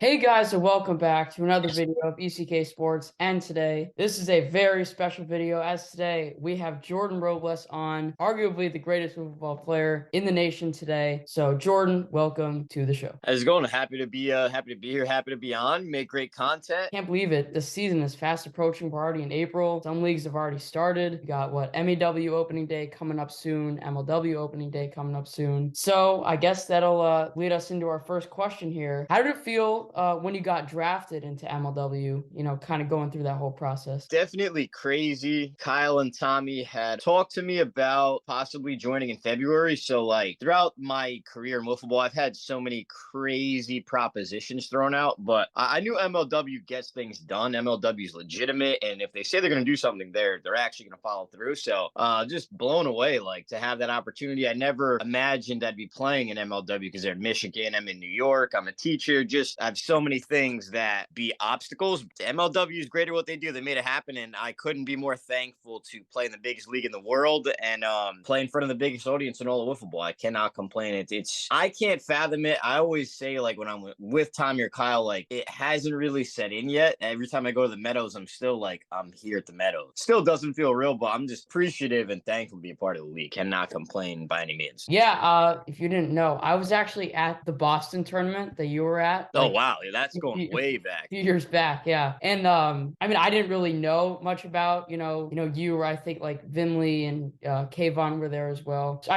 Hey guys, and welcome back to another video of ECK Sports. And today, this is a very special video as today we have Jordan Robles on, arguably the greatest football player in the nation today. So Jordan, welcome to the show. How's it going? Happy to be here, happy to be on, make great content. Can't believe it. The season is fast approaching. We're already in April. Some leagues have already started. We got MAW opening day coming up soon, MLW opening day coming up soon. So I guess that'll lead us into our first question here. How did it feel when you got drafted into MLW? Kind of going through that whole process. Definitely crazy. Kyle and Tommy had talked to me about possibly joining in February. So like throughout my career in wiffle ball, I've had so many crazy propositions thrown out, but I knew MLW gets things done. MLW is legitimate, and if they say they're going to do something, they're actually going to follow through. So just blown away, like to have that opportunity. I never imagined I'd be playing in MLW because they're in Michigan. I'm in New York. I'm a teacher. Just I have so many things that be obstacles. MLW is great at what they do. They made it happen, and I couldn't be more thankful to play in the biggest league in the world and play in front of the biggest audience in all of wiffle ball. I cannot complain. It's I can't fathom it. I always say, like, when I'm with Tommy or Kyle, like, it hasn't really set in yet. Every time I go to the Meadows, I'm still like, I'm here at the Meadows. Still doesn't feel real, but I'm just appreciative and thankful to be a part of the league. Cannot complain by any means. Yeah, if you didn't know, I was actually at the Boston tournament that you were at, Oh like wow, that's going a way back. few years back, yeah. And I mean, I didn't really know much about, you, or I think like Vinley and Kayvon were there as well. So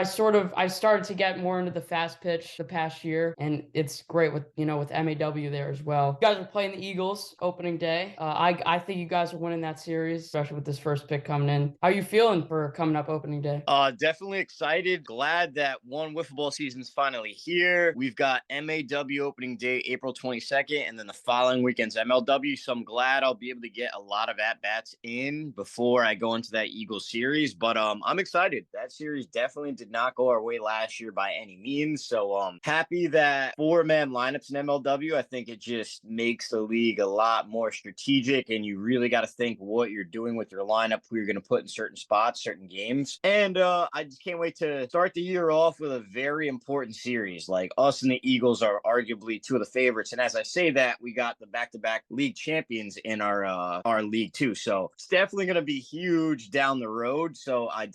I started to get more into the fast pitch the past year, and it's great with with MAW there as well. You guys are playing the Eagles opening day. I think you guys are winning that series, especially with this first pick coming in. How are you feeling for coming up opening day? Definitely excited. Glad that one wiffle ball season's finally here. We've got MAW opening day April 22nd, and then the following weekend's MLW. So I'm glad I'll be able to get a lot of at bats in before I go into that Eagles series. But I'm excited. That series definitely did not go our way last year by any means. So happy that 4-man lineups in MLW. I think it just makes the league a lot more strategic, and you really got to think what you're doing with your lineup, who you're going to put in certain spots, certain games. And I just can't wait to start the year off with a very important series. Like, us and the Eagles are arguably two of the favorites. And as I say that, we got the back-to-back league champions in our league too. So it's definitely going to be huge down the road. So I'm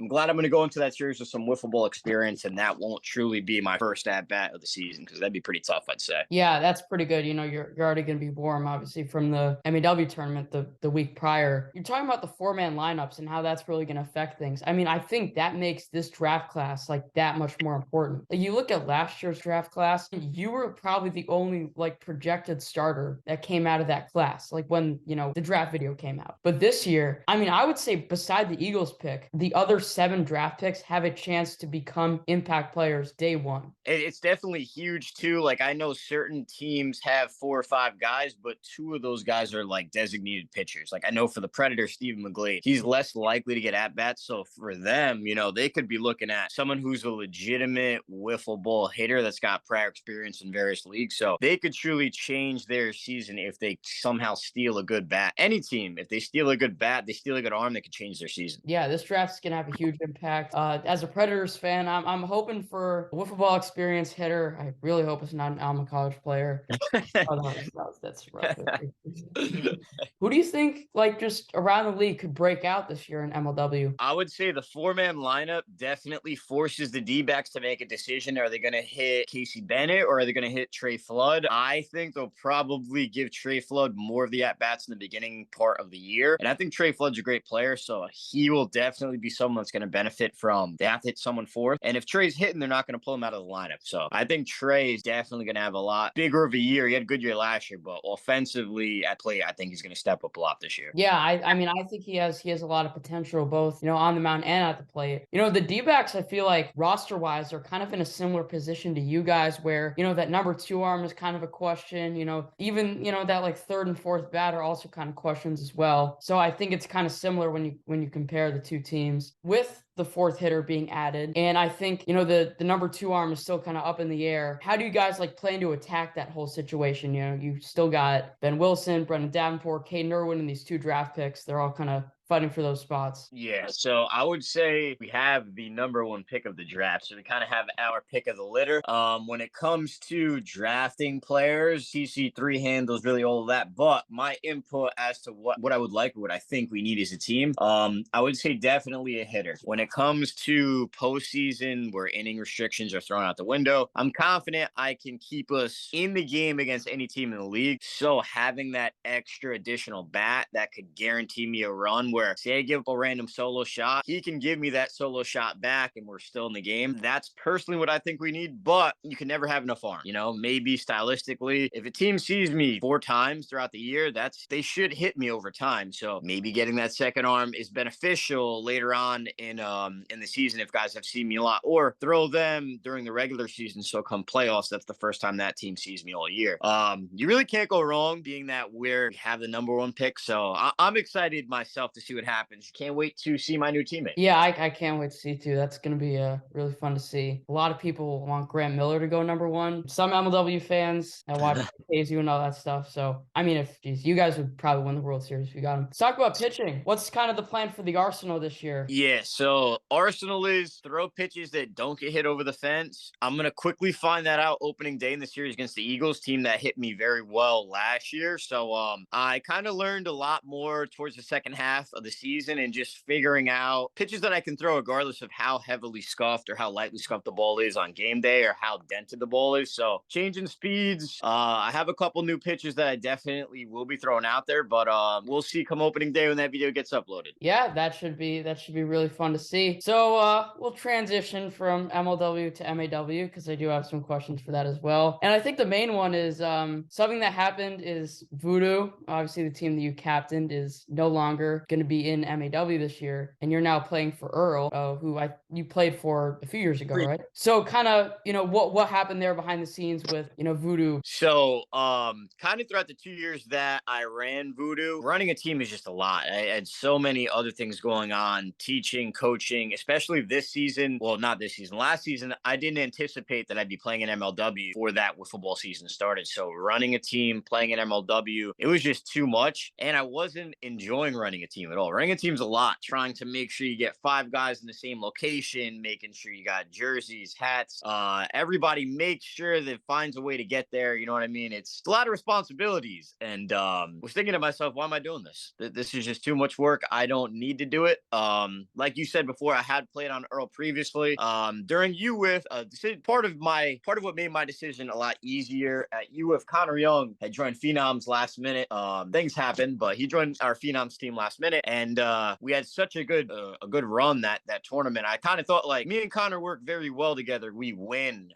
glad I'm going to go into that series with some wiffle ball experience, and that won't truly be my first at bat of the season, because that'd be pretty tough, I'd say. Yeah, that's pretty good. You're already going to be warm, obviously, from the MAW tournament the week prior. You're talking about the 4-man lineups and how that's really going to affect things. I mean, I think that makes this draft class like that much more important. Like, you look at last year's draft class, you were probably the only like projected starter that came out of that class, like when the draft video came out. But this year, I mean, I would say beside the Eagles pick, the other 7 draft picks have a chance to become impact players day one. It's definitely huge too. Like, I know certain teams have 4 or 5 guys, but 2 of those guys are like designated pitchers. Like, I know for the Predators, Stephen McGlade, he's less likely to get at bats. So for them, they could be looking at someone who's a legitimate wiffle ball hitter that's got prior experience in various leagues. So they could truly change their season if they somehow steal a good bat. Any team, if they steal a good bat, they steal a good arm, they could change their season. Yeah, this draft's gonna have a huge impact. As a Predators fan, I'm hoping for a wiffle ball experience hitter. I really hope it's not an Alma College player. Oh, that's rough. Who do you think, like, just around the league could break out this year in MLW? I would say the 4-man lineup definitely forces the D-backs to make a decision. Are they going to hit Casey Bennett, or are they going to hit Trey Flood? I think they'll probably give Trey Flood more of the at-bats in the beginning part of the year. And I think Trey Flood's a great player, so he will definitely be someone that's going to benefit from they have to hit someone fourth. And if Trey's hitting, they're not going to pull him out of the lineup. So I think Trey is definitely going to have a lot bigger of a year. He had a good year last year, but offensively at play, I think he's going to step up a lot this year. Yeah, I mean, I think he has a lot of potential, both on the mound and at the plate. The D-backs, I feel like roster wise are kind of in a similar position to you guys, where that number 2 arm is kind of a question. Even that like third and fourth bat are also kind of questions as well. So I think it's kind of similar when you compare the two teams, with the fourth hitter being added. And I think, the number 2 arm is still kind of up in the air. How do you guys like plan to attack that whole situation? You still got Ben Wilson, Brendan Davenport, Caden Irwin, and these 2 draft picks. They're all kind of fighting for those spots. Yeah, so I would say we have the number one pick of the draft. So we kind of have our pick of the litter. When it comes to drafting players, TC3 handles really all of that. But my input as to what I would like, what I think we need as a team, I would say definitely a hitter. When it comes to postseason, where inning restrictions are thrown out the window, I'm confident I can keep us in the game against any team in the league. So having that extra additional bat that could guarantee me a run, where say I give up a random solo shot, he can give me that solo shot back and we're still in the game. That's personally what I think we need, but you can never have enough arm. Maybe stylistically, if a team sees me 4 times throughout the year, they should hit me over time. So maybe getting that second arm is beneficial later on in the season if guys have seen me a lot, or throw them during the regular season. So come playoffs, that's the first time that team sees me all year. You really can't go wrong being that we have the number one pick. So I'm excited myself to see what happens. Can't wait to see my new teammate. Yeah, I can't wait to see too. That's going to be really fun to see. A lot of people want Grant Miller to go number one. Some MLW fans that watch KZU and all that stuff. So, I mean, you guys would probably win the World Series if you got him. Let's talk about pitching. What's kind of the plan for the Arsenal this year? Yeah, so Arsenal is throw pitches that don't get hit over the fence. I'm going to quickly find that out opening day in the series against the Eagles, team that hit me very well last year. So I kind of learned a lot more towards the second half of the season and just figuring out pitches that I can throw regardless of how heavily scuffed or how lightly scuffed the ball is on game day or how dented the ball is. So changing speeds. I have a couple new pitches that I definitely will be throwing out there, but we'll see come opening day when that video gets uploaded. Yeah, that should be really fun to see. So we'll transition from MLW to MAW because I do have some questions for that as well. And I think the main one is something that happened is Voodoo, obviously the team that you captained, is no longer going to be in MAW this year, and you're now playing for Earl, who you played for a few years ago, right? So kind of, what happened there behind the scenes with, Voodoo? So kind of throughout the 2 years that I ran Voodoo, running a team is just a lot. I had so many other things going on, teaching, coaching, especially this season. Well, not this season. Last season, I didn't anticipate that I'd be playing in MLW before that wiffle ball season started. So running a team, playing in MLW, it was just too much. And I wasn't enjoying running a team at all. Running a team's a lot, trying to make sure you get 5 guys in the same location, making sure you got jerseys, hats. Everybody makes sure that finds a way to get there. You know what I mean? It's a lot of responsibilities. And was thinking to myself, why am I doing this? This is just too much work. I don't need to do it. Like you said before, I had played on Earl previously. During U-Wiff, part of what made my decision a lot easier at U-Wiff, Connor Young had joined Phenoms last minute. Things happened, but he joined our Phenoms team last minute, and we had such a good run that tournament. I kind of thought like me and Connor work very well together. We win.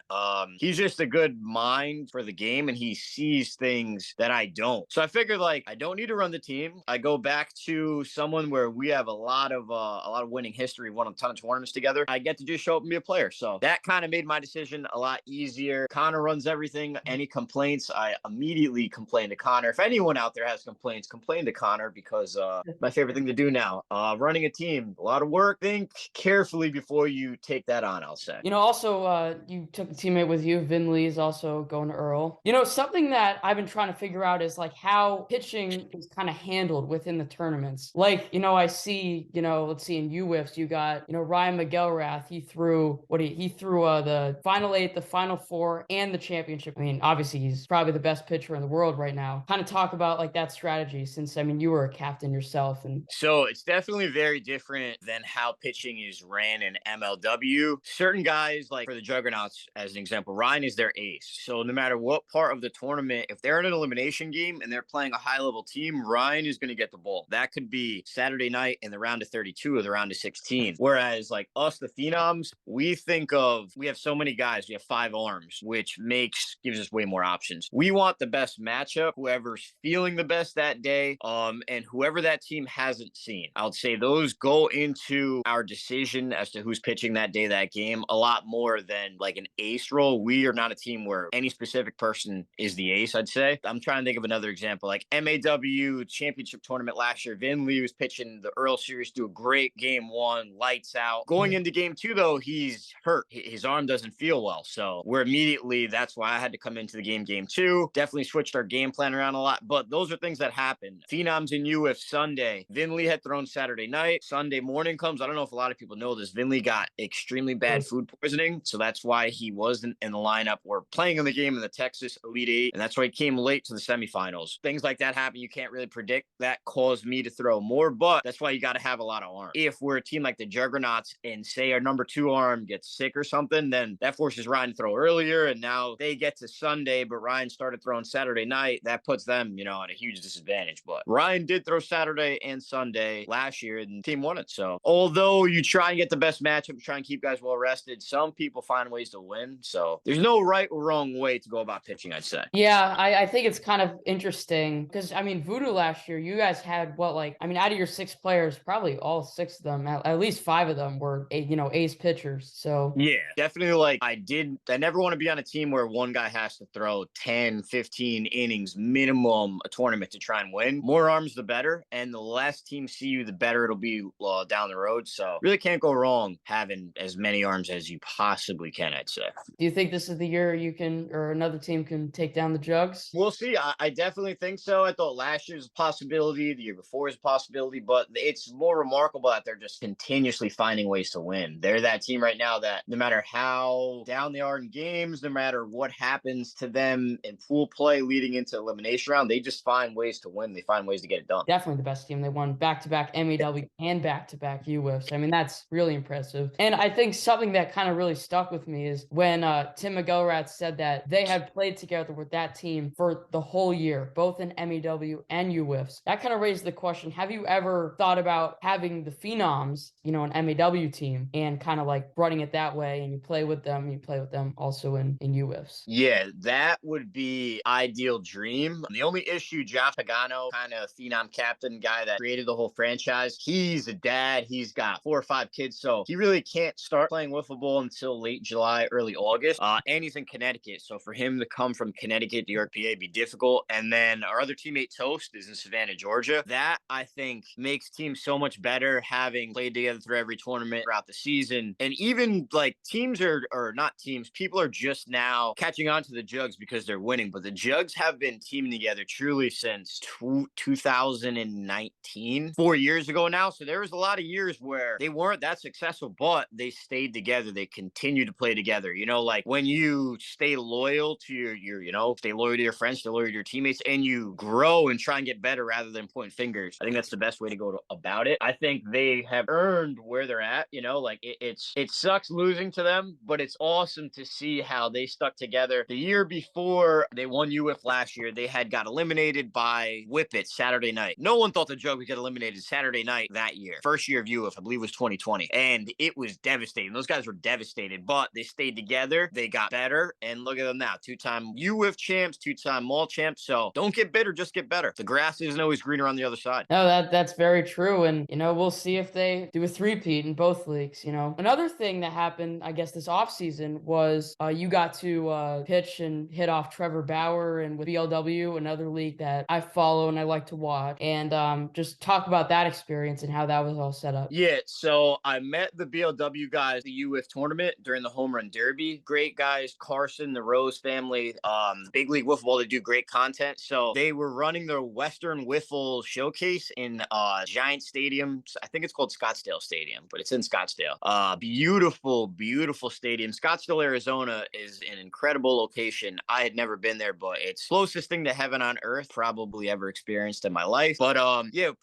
He's just a good mind for the game, and he sees things that I don't. So I figured like I don't need to run the team. I go back to someone where we have a lot of winning history, won a ton of tournaments together. I get to just show up and be a player. So that kind of made my decision a lot easier. Connor runs everything. Any complaints, I immediately complain to Connor. If anyone out there has complaints, complain to Connor, because my favorite thing to do now. Running a team, a lot of work. Think carefully before you take that on, I'll say. Also, you took a teammate with you. Vin Lee is also going to Earl. Something that I've been trying to figure out is like how pitching is kind of handled within the tournaments. Like, I see, let's see, in U-Wiffs, you got, Ryan McElrath. He threw the final 8, the final 4, and the championship. I mean, obviously he's probably the best pitcher in the world right now. Kind of talk about like that strategy, since I mean you were a captain yourself. And so it's definitely very different than how pitching is ran in MLW. Certain guys, like for the Juggernauts, as an example, Ryan is their ace. So no matter what part of the tournament, if they're in an elimination game and they're playing a high level team, Ryan is going to get the ball. That could be Saturday night in the round of 32 or the round of 16. Whereas like us, the Phenoms, we have so many guys, we have 5 arms, which gives us way more options. We want the best matchup, whoever's feeling the best that day, and whoever that team hasn't seen. I would say those go into our decision as to who's pitching that day, that game, a lot more than like an ace role. We are not a team where any specific person is the ace, I'd say. I'm trying to think of another example, like MAW championship tournament last year. Vin Lee was pitching the Earl series, do a great game 1, lights out. Going into game 2, though, he's hurt. His arm doesn't feel well. So that's why I had to come into the game 2. Definitely switched our game plan around a lot. But those are things that happen. Phenoms in U-Wiff Sunday. Vin Vinley had thrown Saturday night. Sunday morning comes. I don't know if a lot of people know this. Vinley got extremely bad food poisoning, so that's why he wasn't in the lineup or playing in the game in the Texas Elite Eight, and that's why he came late to the semifinals. Things like that happen. You can't really predict. That caused me to throw more, but that's why you got to have a lot of arms. If we're a team like the Juggernauts and say our number 2 arm gets sick or something, then that forces Ryan to throw earlier, and now they get to Sunday, but Ryan started throwing Saturday night. That puts them, at a huge disadvantage. But Ryan did throw Saturday and Sunday last year, and the team won it. So although you try and get the best matchup, try and keep guys well rested, some people find ways to win. So there's no right or wrong way to go about pitching, I'd say. Yeah, I think it's kind of interesting because, I mean, Voodoo last year, you guys had out of your 6 players, probably all 6 of them, at least 5 of them were, ace pitchers. So yeah, definitely. I never want to be on a team where one guy has to throw 10, 15 innings minimum a tournament to try and win. More arms, the better. And the less teams see you, the better it'll be down the road. So really can't go wrong having as many arms as you possibly can, I'd say. Do you think this is the year you can, or another team can take down the Jugs? We'll see. I definitely think so. I thought last year was a possibility. The year before was a possibility. But it's more remarkable that they're just continuously finding ways to win. They're that team right now that no matter how down they are in games, no matter what happens to them in pool play leading into elimination round, they just find ways to win. They find ways to get it done. Definitely the best team. They won back-to-back MAW and back-to-back U-Wiffs. I mean, that's really impressive. And I think something that kind of really stuck with me is when Tim McElrath said that they had played together with that team for the whole year, both in MAW and U-Wiffs. That kind of raised the question, have you ever thought about having the Phenoms, an MAW team, and kind of like running it that way, and you play with them also in U-Wiffs? Yeah, that would be ideal dream. The only issue, Josh Pagano, kind of Phenom captain guy that created the whole franchise, he's a dad. He's got 4 or 5 kids, so he really can't start playing wiffle ball until late July, early August. And he's in Connecticut, so for him to come from Connecticut to York, PA, be difficult. And then our other teammate Toast is in Savannah, Georgia. That I think makes teams so much better, having played together through every tournament throughout the season. And even like teams or not teams, people are just now catching on to the Jugs because they're winning. But the Jugs have been teaming together truly since 2019, 4 years ago now. So there was a lot of years where they weren't that successful, but they stayed together. They continue to play together. Like when you stay loyal to your stay loyal to your friends, stay loyal to your teammates, and you grow and try and get better rather than pointing fingers. I think that's the best way to go about it. I think they have earned where they're at. It sucks losing to them, but it's awesome to see how they stuck together. The year before they won U-Wiff last year, they had got eliminated by Whippet Saturday night. No one thought the Jug would get eliminated Saturday night that year. First year of U-Wiff, I believe, was 2020. And it was devastating. Those guys were devastated, but they stayed together. They got better. And look at them now. 2-time U-Wiff champs, 2-time MAW champs. So don't get bitter, just get better. The grass isn't always greener on the other side. No, that's very true. And, we'll see if they do a three-peat in both leagues. Another thing that happened, I guess, this offseason was you got to pitch and hit off Trevor Bauer and with BLW, another league that I follow and I like to watch. And just talk about that experience and how that was all set up. Yeah, so I met the BLW guys, the U-Wiff tournament during the Home Run Derby. Great guys, Carson, the Rose family, Big League Wiffle Ball. They do great content. So they were running their Western Wiffle showcase in Giant Stadium. I think it's called Scottsdale Stadium, but it's in Scottsdale. Beautiful, beautiful stadium. Scottsdale, Arizona is an incredible location. I had never been there, but it's closest thing to heaven on earth probably ever experienced in my life. But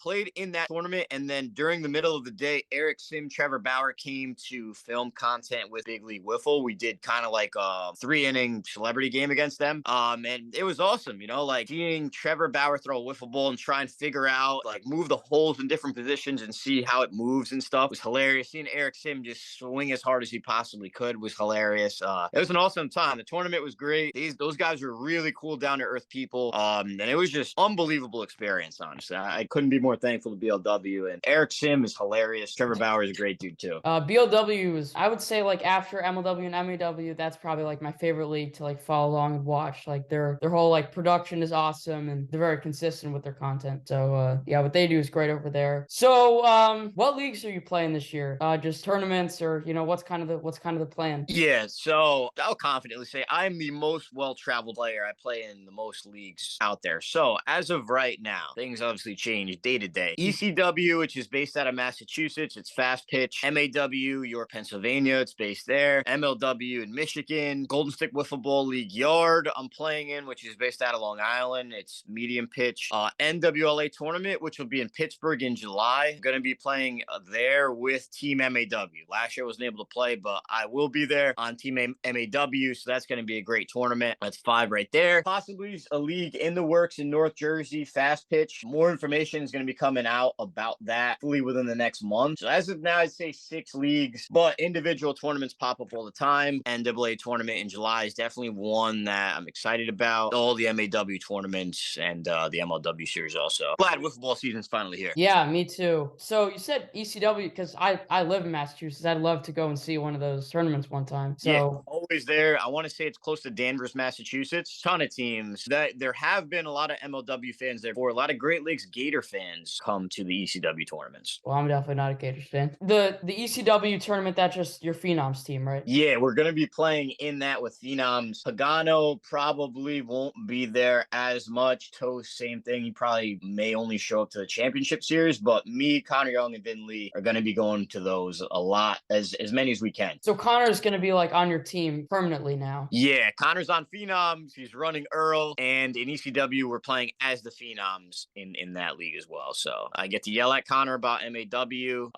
played in that tournament, and then during the middle of the day, Eric Sim, Trevor Bauer came to film content with Big League Wiffle. We did kind of like a 3-inning celebrity game against them. And it was awesome, seeing Trevor Bauer throw a wiffle ball and try and figure out, move the holes in different positions and see how it moves and stuff was hilarious. Seeing Eric Sim just swing as hard as he possibly could was hilarious. It was an awesome time. The tournament was great. Those guys were really cool, down to earth people. And it was just unbelievable experience, honestly. I couldn't be more thankful to BLW, and Eric Sim is hilarious. Trevor Bauer is a great dude too. BLW is, I would say, after MLW and MAW, that's probably my favorite league to follow along and watch. Their whole production is awesome, and they're very consistent with their content. So what they do is great over there. So what leagues are you playing this year? Just tournaments, or what's kind of the plan? Yeah, so I'll confidently say I'm the most well-traveled player. I play in the most leagues out there. So as of right now, things obviously change day to opening day. ECW, which is based out of Massachusetts, it's fast pitch. MAW, York, Pennsylvania, it's based there. MLW in Michigan. Golden Stick Wiffle Ball League Yard, I'm playing in, which is based out of Long Island. It's medium pitch. NWLA tournament, which will be in Pittsburgh in July. I'm going to be playing there with Team MAW. Last year I wasn't able to play, but I will be there on Team MAW, so that's going to be a great tournament. That's 5 right there. Possibly a league in the works in North Jersey, fast pitch. More information is going to be coming out about that hopefully within the next month. So as of now, I'd say 6 leagues, but individual tournaments pop up all the time. NAA tournament in July is definitely one that I'm excited about. All the MAW tournaments and the MLW series also. Glad wiffle ball season's finally here. Yeah, me too. So you said ECW because I live in Massachusetts. I'd love to go and see one of those tournaments one time. So yeah, always there. I want to say it's close to Danvers, Massachusetts. Ton of teams. That there have been a lot of MLW fans there. For a lot of Great Lakes Gator fans come to the ECW tournaments. well, I'm definitely not a Gators fan. The ECW tournament, that's just your Phenoms team, right? Yeah, we're going to be playing in that with Phenoms. Pagano probably won't be there as much. Toast, same thing. He probably may only show up to the championship series, but me, Connor Young, and Vin Lee are going to be going to those a lot, as many as we can. So Connor's going to be like on your team permanently now. Yeah, Connor's on Phenoms. He's running Earl, and in ECW, we're playing as the Phenoms in that league as well. So I get to yell at Connor about MAW,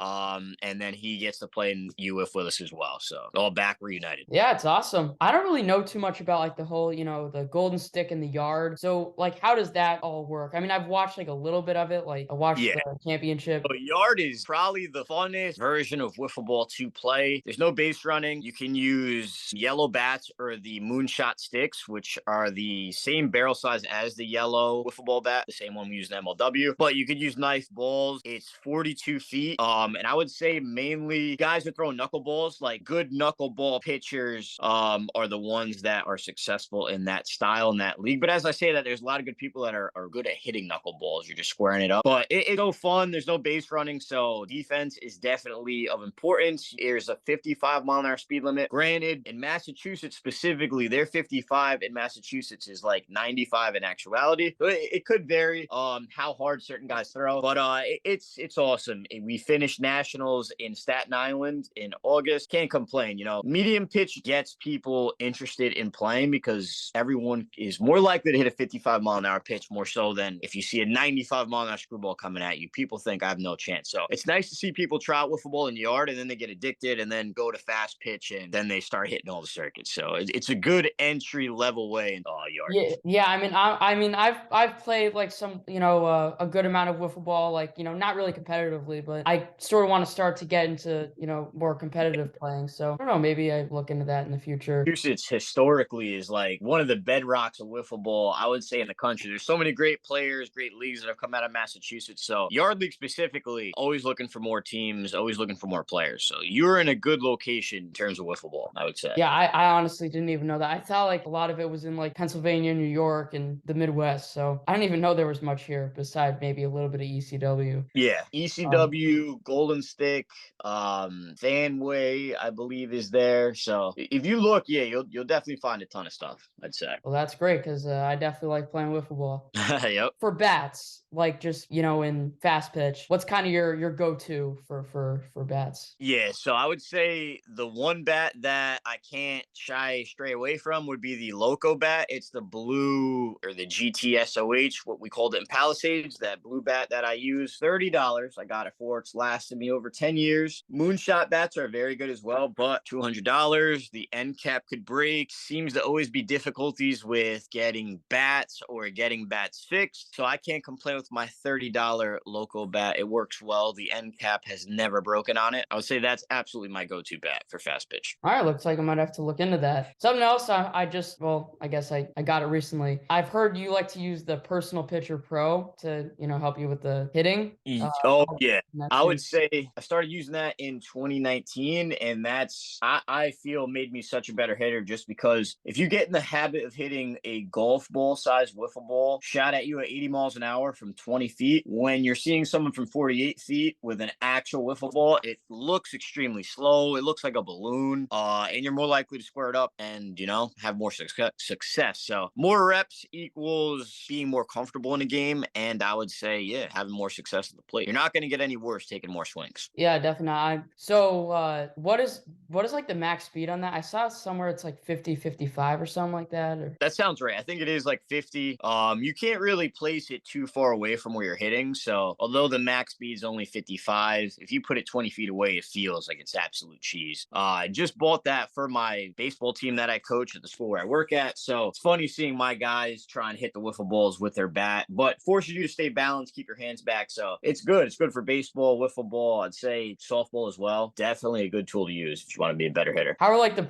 and then he gets to play in U-Wiff with us as well. So all back reunited. Yeah, it's awesome. I don't really know too much about like the whole, the golden stick in the yard. So like, how does that all work? I mean, I've watched like a little bit of it. Like I watched the championship. So yard is probably the funnest version of wiffle ball to play. There's no base running. You can use yellow bats or the moonshot sticks, which are the same barrel size as the yellow wiffle ball bat, the same one we use in MLW. But you could use knife balls. It's 42 feet. And I would say mainly guys who throw knuckleballs, like good knuckleball pitchers, are the ones that are successful in that style in that league. But as I say that, there's a lot of good people that are good at hitting knuckleballs. You're just squaring it up. But it's so fun. There's no base running, so defense is definitely of importance. There's a 55-mile-an-hour speed limit. Granted, in Massachusetts specifically, their 55 in Massachusetts is like 95 in actuality. So it could vary how hard certain guys throw, but it's awesome. We finished nationals in Staten Island in August. Can't complain. Medium pitch gets people interested in playing because everyone is more likely to hit a 55-mile-an-hour pitch more so than if you see a 95-mile-an-hour screwball coming at you. People think I have no chance. So it's nice to see people try out wiffle ball in the yard and then they get addicted and then go to fast pitch and then they start hitting all the circuits. So it's a good entry level way in yard. Yeah. I mean, I've played like some, a good amount of wiffle ball, like, not really competitively, but I sort of want to start to get into, more competitive playing. So I don't know, maybe I look into that in the future. Massachusetts historically is like one of the bedrocks of wiffle ball, I would say, in the country. There's so many great players, great leagues that have come out of Massachusetts. So yard league specifically, always looking for more teams, always looking for more players. So you're in a good location in terms of wiffle ball, I would say. Yeah, I honestly didn't even know that. I thought like a lot of it was in like Pennsylvania, New York, and the Midwest. So I didn't even know there was much here besides maybe a little bit of ECW. Yeah, ECW, Golden Stick, Fanway, I believe is there. So if you look, yeah, you'll definitely find a ton of stuff, I'd say. Well, that's great because I definitely like playing wiffle ball. Yep. For bats, like just in fast pitch, what's kind of your go-to for bats? Yeah, so I would say the one bat that I can't stray away from would be the Loco bat. It's the blue or the GTSOH, what we called it in Palisades, that blue bat that I use. $30 I got it for. It's lasted me over 10 years. Moonshot bats are very good as well, but $200. The end cap could break. Seems to always be difficulties with getting bats or getting bats fixed. So I can't complain with my $30 Loco bat. It works well. The end cap has never broken on it. I would say that's absolutely my go-to bat for fast pitch. All right, looks like I might have to look into that. Something else I guess I got it recently. I've heard you like to use the Personal Pitcher Pro to, help you with the hitting. Yeah. I would say I started using that in 2019, and that's, I feel, made me such a better hitter just because if you get in the habit of hitting a golf ball size wiffle ball shot at you at 80 miles an hour from from 20 feet. When you're seeing someone from 48 feet with an actual wiffle ball, it looks extremely slow. It looks like a balloon, and you're more likely to square it up and, have more success. So more reps equals being more comfortable in a game. And I would say, yeah, having more success at the plate. You're not going to get any worse taking more swings. Yeah, definitely. What is like the max speed on that? I saw somewhere it's like 50, 55 or something like that. Or That sounds right. I think it is like 50. You can't really place it too far away from where you're hitting. So although the max speed is only 55, if you put it 20 feet away, it feels like it's absolute cheese. I just bought that for my baseball team that I coach at the school where I work at. So it's funny seeing my guys try and hit the wiffle balls with their bat, but forces you to stay balanced, keep your hands back. So it's good. It's good for baseball, wiffle ball. I'd say softball as well. Definitely a good tool to use if you want to be a better hitter. how are like the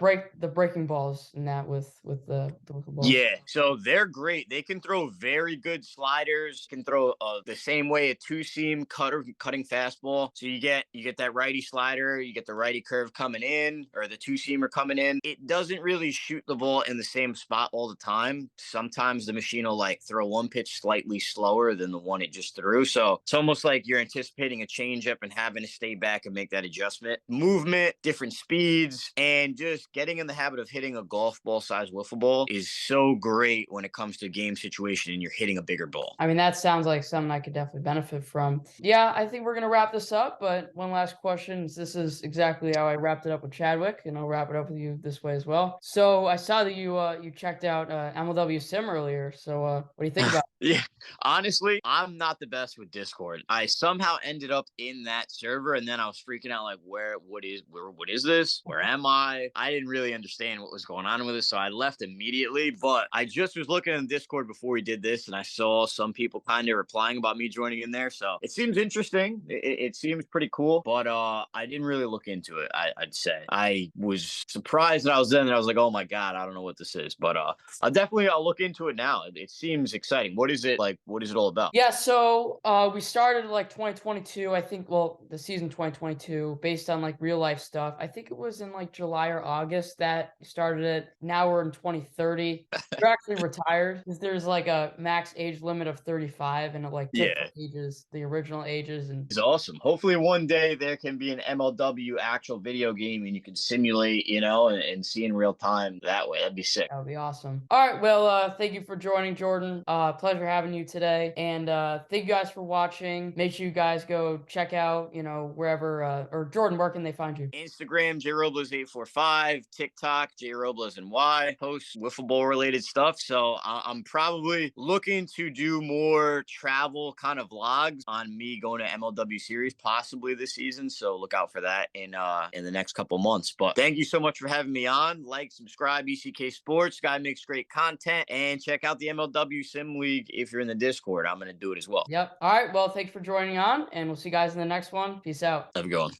breaking balls in that with the wiffle balls? Yeah, so they're great. They can throw very good sliders. Can throw the same way a two seam cutting fastball. So you get that righty slider, you get the righty curve coming in, or the two seamer coming in. It doesn't really shoot the ball in the same spot all the time. Sometimes the machine will like throw one pitch slightly slower than the one it just threw. So it's almost like you're anticipating a changeup and having to stay back and make that adjustment. Movement, different speeds, and just getting in the habit of hitting a golf ball size wiffle ball is so great when it comes to a game situation and you're hitting a bigger ball. I mean, that sounds like something I could definitely benefit from. Yeah, I think we're gonna wrap this up, but one last question. This is exactly how I wrapped it up with Chadwick, and I'll wrap it up with you this way as well. So I saw that you checked out MLW Sim earlier. So what do you think about it? Yeah, honestly, I'm not the best with Discord. I somehow ended up in that server, and then I was freaking out like, what is this? Where am I? I didn't really understand what was going on with it, so I left immediately. But I just was looking in Discord before we did this, and I saw some people kind of replying about me joining in there. So it seems interesting. It seems pretty cool, but I didn't really look into it. I'd say I was surprised that I was in, and I was like, oh my god, I don't know what this is, but I'll look into it now. It seems exciting. What is it like? What is it all about? Yeah, so we started like 2022, I think, well, the season 2022, based on like real life stuff. I think it was in like July or August that we started it. Now we're in 2030. We're actually retired because there's like a max age limit of 35 and it like took Yeah, the ages, the original ages. And it's awesome. Hopefully one day there can be an MLW actual video game and you can simulate, and see in real time that way. That'd be sick. that would be awesome. All right, well, thank you for joining, Jordan. Pleasure having you today. And thank you guys for watching. Make sure you guys go check out, wherever, or Jordan, where can they find you? Instagram, jrobles845, TikTok, jroblesny, post wiffle ball related stuff. So I'm probably looking to do more travel kind of vlogs on me going to MLW series possibly this season. So look out for that in the next couple months. But thank you so much for having me on. Like, subscribe, ECK Sports. Guy makes great content, and check out the MLW Sim League if you're in the Discord. I'm going to do it as well. Yep. All right. Well, thanks for joining on, and we'll see you guys in the next one. Peace out. Have a good one.